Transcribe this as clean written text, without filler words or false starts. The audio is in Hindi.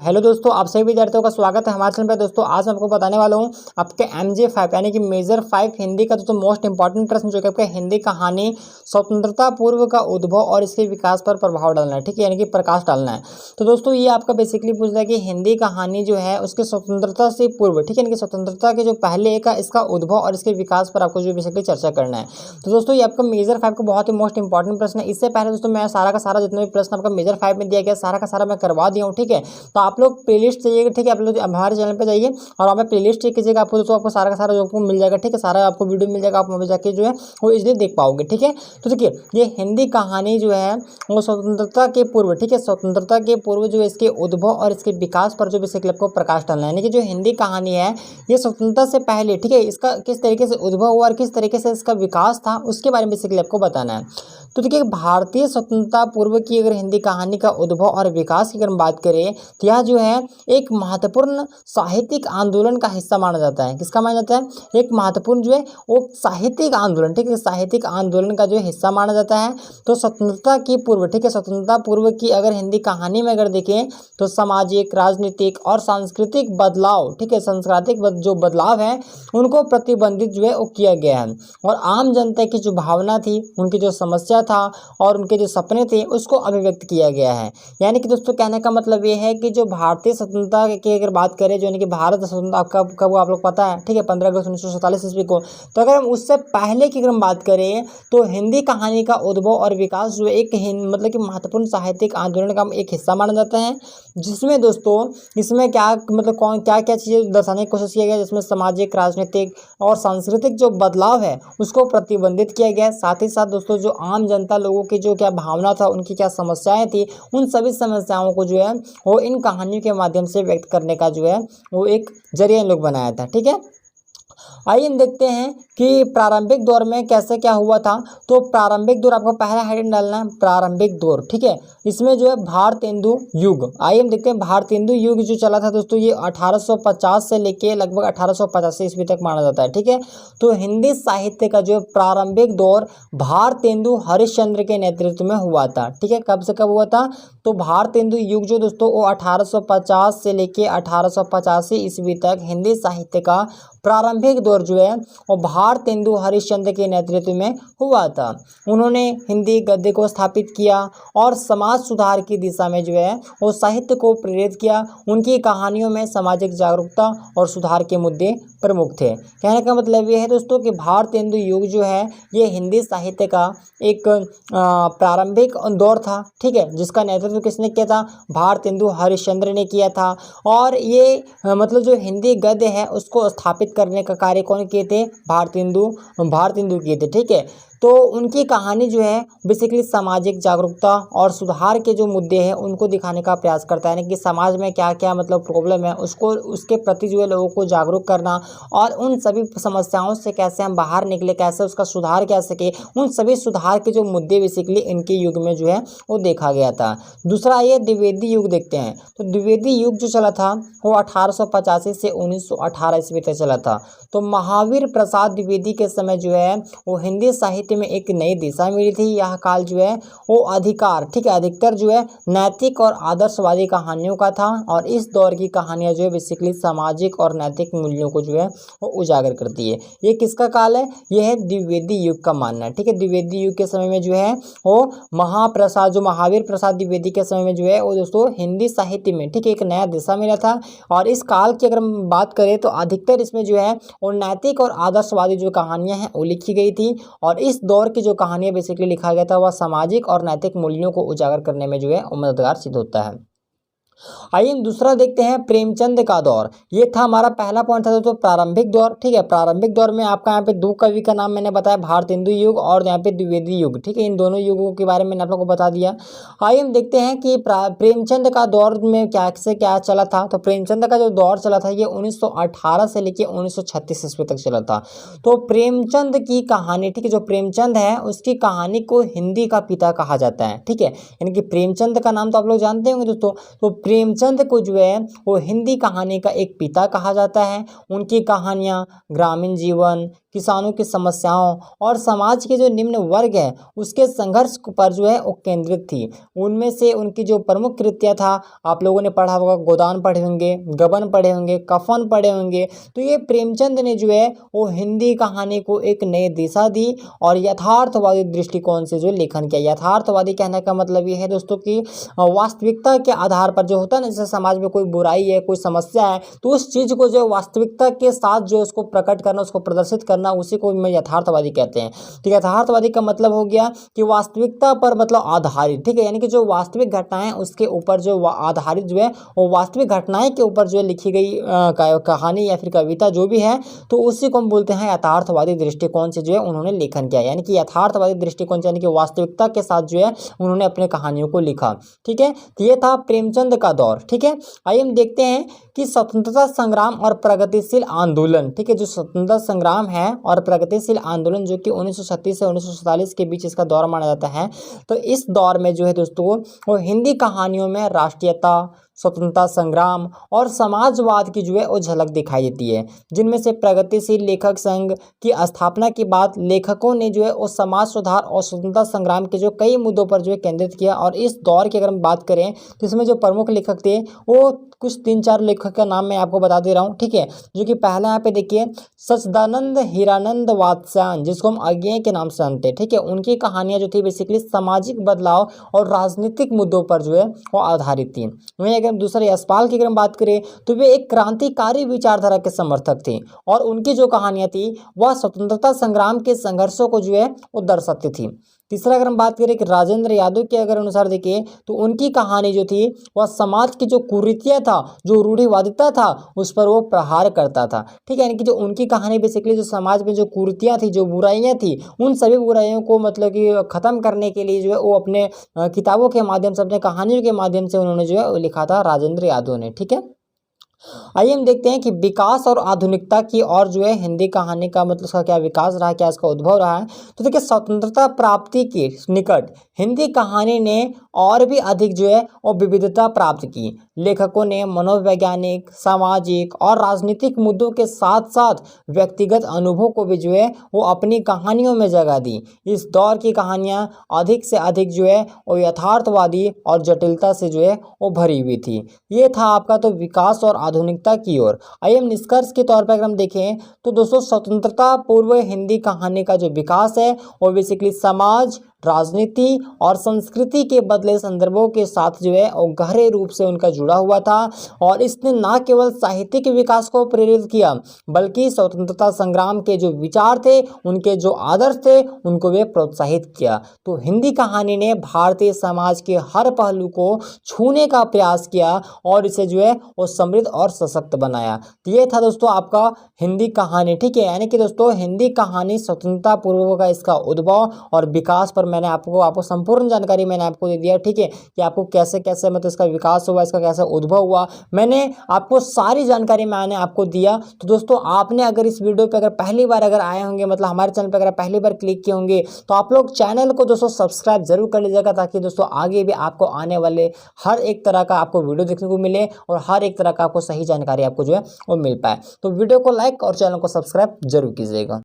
हेलो दोस्तों, आप सभी विद्यार्थियों का स्वागत है हमारे चैनल पर। दोस्तों आज मैं आपको बताने वाला हूं आपके MJ5 यानी कि मेजर 5 हिंदी का दोस्तों मोस्ट इंपॉर्टेंट प्रश्न जो कि आपका हिंदी कहानी स्वतंत्रता पूर्व का उद्भव और इसके विकास पर प्रभाव डालना है। ठीक है, यानी कि प्रकाश डालना है। तो दोस्तों ये आपका बेसिकली पूछ रहा है कि हिंदी कहानी जो है उसके स्वतंत्रता से पूर्व, ठीक है, यानी कि स्वतंत्रता के जो पहले का इसका उद्भव और इसके विकास पर आपको जो बेसिकली चर्चा करना है। तो दोस्तों ये आपका मेजर 5 का बहुत ही मोस्ट इंपॉर्टेंट प्रश्न है। इससे पहले दोस्तों मैं सारा का सारा जितना भी प्रश्न आपका मेजर 5 में दिया गया सारा का सारा मैं करवा दिया हूँ। ठीक है, तो आप लोग प्लेलिस्ट चाहिएगा। ठीक है, आप लोग हमारे चैनल पे जाइए और वहाँ पे प्लेलिस्ट चेक कीजिएगा। आपको दोस्तों आपको सारा का सारा जो आपको मिल जाएगा। ठीक है, सारा आपको वीडियो मिल जाएगा, आप वहाँ पे जाके जो है वो इजीली देख पाओगे। ठीक है, तो देखिए ये हिंदी कहानी जो है वो स्वतंत्रता के पूर्व, ठीक है, स्वतंत्रता के पूर्व जो इसके उद्भव और इसके विकास पर जो बेसिकली आपको प्रकाश डालना है। यानी कि जो हिंदी कहानी है ये स्वतंत्रता से पहले, ठीक है, इसका किस तरीके से उद्भव हुआ और किस तरीके से इसका विकास था उसके बारे में बेसिकली आपको बताना है। तो देखिए भारतीय स्वतंत्रता पूर्व की अगर हिंदी कहानी का उद्भव और विकास की अगर हम बात करें तो यह जो है एक महत्वपूर्ण साहित्यिक आंदोलन का हिस्सा माना जाता है। किसका माना जाता है? एक महत्वपूर्ण जो है वो साहित्यिक आंदोलन, ठीक है, साहित्यिक आंदोलन का जो हिस्सा माना जाता है। तो स्वतंत्रता की पूर्व, ठीक है, स्वतंत्रता पूर्व की अगर हिंदी कहानी में अगर देखें तो सामाजिक, राजनीतिक और सांस्कृतिक बदलाव, ठीक है, सांस्कृतिक जो बदलाव है उनको प्रतिबंधित जो है वो किया गया है और आम जनता की जो भावना थी, उनकी जो समस्या था और उनके जो सपने थे उसको अभिव्यक्त किया गया है। यानी कि दोस्तों कहने का मतलब ये है कि जो भारतीय स्वतंत्रता की अगर बात करें, जो यानी कि भारत स्वतंत्रता कब आप लोग पता है, ठीक है, 15 अगस्त 1947 ईस्वी को। तो अगर हम उससे पहले की अगर हम बात करें तो हिंदी कहानी का उद्भव और विकास जो एक मतलब कि महत्वपूर्ण साहित्यिक आंदोलन का एक हिस्सा माना जाता है। जिसमें दोस्तों इसमें क्या मतलब क्या क्या चीज़ें दर्शाने की कोशिश किया गया, जिसमें सामाजिक, राजनीतिक और सांस्कृतिक जो बदलाव है उसको प्रतिबंधित किया गया। साथ ही साथ दोस्तों जो आम जनता लोगों की जो क्या भावना था, उनकी क्या समस्याएं थी, उन सभी समस्याओं को जो है वो इन कहानियों के माध्यम से व्यक्त करने का जो है वो एक जरिया इन लोग बनाया था। ठीक है, आइए हम देखते हैं कि प्रारंभिक दौर में कैसे क्या हुआ था। तो प्रारंभिक दौर आपको पहला हेडिंग डालना है, प्रारंभिक दौर। ठीक है, इसमें जो है भारतेंदु युग। आइए हम देखते हैं भारतेंदु युग जो चला था दोस्तों ये 1850 से लेके लगभग 1885 ईस्वी तक माना जाता है। ठीक है, तो हिंदी साहित्य का जो प्रारंभिक दौर भारतेंदु हरिश्चंद्र के नेतृत्व में हुआ था। ठीक है, कब से कब हुआ था? तो भारतेंदु युग जो दोस्तों वो 1850 से लेके 1885 ईस्वी तक हिंदी साहित्य का प्रारंभिक दौर जो है वो भारतेंदु हरिश्चंद्र के नेतृत्व में हुआ था। उन्होंने हिंदी गद्य को स्थापित किया और समाज सुधार की दिशा में जो है वो साहित्य को प्रेरित किया। उनकी कहानियों में सामाजिक जागरूकता और सुधार के मुद्दे प्रमुख थे। कहने का मतलब ये है दोस्तों कि भारतेंदु युग जो है ये हिंदी साहित्य का एक प्रारंभिक दौर था। ठीक है, जिसका नेतृत्व किसने किया था? भारतेंदु हरिश्चंद्र ने किया था। और ये मतलब जो हिंदी गद्य है उसको स्थापित करने का कार्य कौन किए थे? भारतेंदु किए थे। ठीक है, तो उनकी कहानी जो है बेसिकली सामाजिक जागरूकता और सुधार के जो मुद्दे हैं उनको दिखाने का प्रयास करता है। यानी कि समाज में क्या क्या मतलब प्रॉब्लम है उसको उसके प्रति जो है लोगों को जागरूक करना और उन सभी समस्याओं से कैसे हम बाहर निकले, कैसे उसका सुधार कर सके, उन सभी सुधार के जो मुद्दे बेसिकली इनके युग में जो है वो देखा गया था। दूसरा ये द्विवेदी युग देखते हैं। तो द्विवेदी युग जो चला था वो 1885 से 1918 ईस्वी तक चला था। तो महावीर प्रसाद द्विवेदी के समय जो है वो हिंदी साहित्य में एक नई दिशा मिली थी। यह काल जो है वो अधिकार, ठीक है, अधिकतर जो है नैतिक और आदर्शवादी कहानियों का था और इस दौर की कहानियां जो है बेसिकली सामाजिक और नैतिक मूल्यों को जो है वो उजागर करती है। ये किसका काल है? ये है द्विवेदी युग का मानना है। ठीक है, द्विवेदी युग के समय में जो है वो महावीर प्रसाद द्विवेदी के समय में जो है वो दोस्तों हिंदी साहित्य में, ठीक है, एक नया दिशा मिला था। और इस काल की अगर हम बात करें तो अधिकतर इसमें जो है वो नैतिक और आदर्शवादी जो कहानियां हैं वो लिखी गई थी और इस दौर की जो कहानियां बेसिकली लिखा गया था वह सामाजिक और नैतिक मूल्यों को उजागर करने में जो है मददगार सिद्ध होता है। आइए हम दूसरा देखते हैं, प्रेमचंद का दौर। ये था हमारा पहला पॉइंट था दोस्तों, प्रारंभिक दौर। ठीक है, प्रारंभिक दौर में आपका यहाँ पे दो कवि का नाम मैंने बताया, भारतेंदु युग और यहाँ पे द्विवेदी युग। ठीक है, इन दोनों युगों के बारे में मैंने आप लोगों को बता दिया। आइए हम देखते हैं कि प्रेमचंद का दौर में क्या से क्या चला था। तो प्रेमचंद का जो दौर चला था ये 1918 से लेकर 1936 ईस्वी तक चला था। तो प्रेमचंद की कहानी, ठीक है, जो प्रेमचंद है उसकी कहानी को हिंदी का पिता कहा जाता है। ठीक है, यानी कि प्रेमचंद का नाम तो आप लोग जानते होंगे दोस्तों। तो प्रेमचंद को जो है वो हिंदी कहानी का एक पिता कहा जाता है। उनकी कहानियाँ ग्रामीण जीवन, किसानों की समस्याओं और समाज के जो निम्न वर्ग है उसके संघर्ष पर जो है वो केंद्रित थी। उनमें से उनकी जो प्रमुख कृतियाँ था, आप लोगों ने पढ़ा होगा, गोदान पढ़े होंगे, गबन पढ़े होंगे, कफन पढ़े होंगे। तो ये प्रेमचंद ने जो है वो हिंदी कहानी को एक नई दिशा दी और यथार्थवादी दृष्टिकोण से जो लेखन किया। यथार्थवादी कहने का मतलब ये है दोस्तों कि वास्तविकता के आधार पर जो होता है ना, जैसे समाज में कोई बुराई है, कोई समस्या है, तो उस चीज को जो वास्तविकता के साथ जो उसको प्रकट करना, उसको प्रदर्शित करना, उसी को मैं यथार्थवादी कहते हैं। तो यथार्थवादी का मतलब हो गया कि वास्तविकता पर मतलब आधारित, ठीक है, यानी कि जो वास्तविक घटनाएं उसके ऊपर जो आधारित जो है वो वास्तविक घटनाएं के ऊपर जो है लिखी गई कहानी या फिर कविता जो भी है, तो उसी को हम बोलते हैं यथार्थवादी दृष्टिकोण से जो है उन्होंने लेखन किया। यानी कि यथार्थवादी दृष्टिकोण से यानी कि वास्तविकता के साथ जो है उन्होंने अपने कहानियों को लिखा। ठीक है, तो ये था प्रेमचंद का दौर। ठीक है, आइए हम देखते हैं कि स्वतंत्रता संग्राम और प्रगतिशील आंदोलन। ठीक है, जो स्वतंत्रता संग्राम है और प्रगतिशील आंदोलन जो कि 1936 से 1947 के बीच इसका दौर माना जाता है। तो इस दौर में जो है दोस्तों वो हिंदी कहानियों में राष्ट्रीयता, स्वतंत्रता संग्राम और समाजवाद की जो है वो झलक दिखाई देती है, जिनमें से प्रगतिशील लेखक संघ की स्थापना के बाद लेखकों ने जो है वो समाज सुधार और स्वतंत्रता संग्राम के जो कई मुद्दों पर जो है केंद्रित किया। और इस दौर की अगर हम बात करें तो इसमें जो प्रमुख लेखक थे वो कुछ 3-4 लेखक का नाम मैं आपको बता दे रहा हूँ। ठीक है, जो कि पहला यहाँ पे देखिए सच्चिदानंद हीरानंद वात्स्यायन, जिसको हम अज्ञेय के नाम से जानते हैं। ठीक है, उनकी कहानियां जो थी बेसिकली सामाजिक बदलाव और राजनीतिक मुद्दों पर जो है वो आधारित थी। वहीं अगर हम दूसरे यशपाल की अगर हम बात करें तो वे एक क्रांतिकारी विचारधारा के समर्थक थे और उनकी जो कहानियां थी वह स्वतंत्रता संग्राम के संघर्षों को जो है वो दर्शाती थी। तीसरा अगर हम बात करें कि राजेंद्र यादव के अगर अनुसार देखिए तो उनकी कहानी जो थी वह समाज की जो कुरीतियाँ था, जो रूढ़िवादिता था, उस पर वो प्रहार करता था। ठीक है, यानी कि जो उनकी कहानी बेसिकली जो समाज में जो कुरीतियाँ थी, जो बुराइयाँ थी, उन सभी बुराइयों को मतलब कि ख़त्म करने के लिए जो है वो अपने किताबों के माध्यम से, अपने कहानियों के माध्यम से उन्होंने जो है वो लिखा था राजेंद्र यादव ने। ठीक है, आइए हम देखते हैं कि विकास और आधुनिकता की और जो है हिंदी कहानी का मतलब उसका क्या विकास रहा, क्या इसका उद्भव रहा है। तो देखिए स्वतंत्रता प्राप्ति के निकट हिंदी कहानी ने और भी अधिक जो है वो विविधता प्राप्त की। लेखकों ने मनोवैज्ञानिक, सामाजिक और राजनीतिक मुद्दों के साथ साथ व्यक्तिगत अनुभव को भी जो है वो अपनी कहानियों में जगह दी। इस दौर की कहानियाँ अधिक से अधिक जो है वो यथार्थवादी और जटिलता से जो है वो भरी हुई थी। ये था आपका तो विकास और आधुनिकता की ओर। आइए हम निष्कर्ष के तौर पर अगर हम देखें तो दोस्तों स्वतंत्रता पूर्व हिंदी कहानी का जो विकास है वो बेसिकली समाज, राजनीति और संस्कृति के बदले संदर्भों के साथ जो है वो गहरे रूप से उनका जुड़ा हुआ था और इसने न केवल साहित्यिक विकास को प्रेरित किया बल्कि स्वतंत्रता संग्राम के जो विचार थे, उनके जो आदर्श थे, उनको वे प्रोत्साहित किया। तो हिंदी कहानी ने भारतीय समाज के हर पहलू को छूने का प्रयास किया और इसे जो है वो समृद्ध और सशक्त बनाया। तो ये था दोस्तों आपका हिंदी कहानी। ठीक है, यानी कि दोस्तों हिंदी कहानी स्वतंत्रता पूर्व का इसका उद्भव और विकास पर मैंने आपको संपूर्ण जानकारी मैंने आपको दे दिया। ठीक है, कि आपको कैसे कैसे मतलब इसका विकास हुआ, इसका कैसे उद्भव हुआ, मैंने आपको सारी जानकारी मैंने आपको दिया। तो दोस्तों आपने अगर इस वीडियो पे अगर पहली बार अगर आए होंगे, मतलब हमारे चैनल पे अगर पहली बार क्लिक किए होंगे, तो आप लोग चैनल को दोस्तों सब्सक्राइब जरूर कर लीजिएगा ताकि दोस्तों आगे भी आपको आने वाले हर एक तरह का आपको वीडियो देखने को मिले और हर एक तरह का आपको सही जानकारी आपको जो है वो मिल पाए। तो वीडियो को लाइक और चैनल को सब्सक्राइब जरूर कीजिएगा।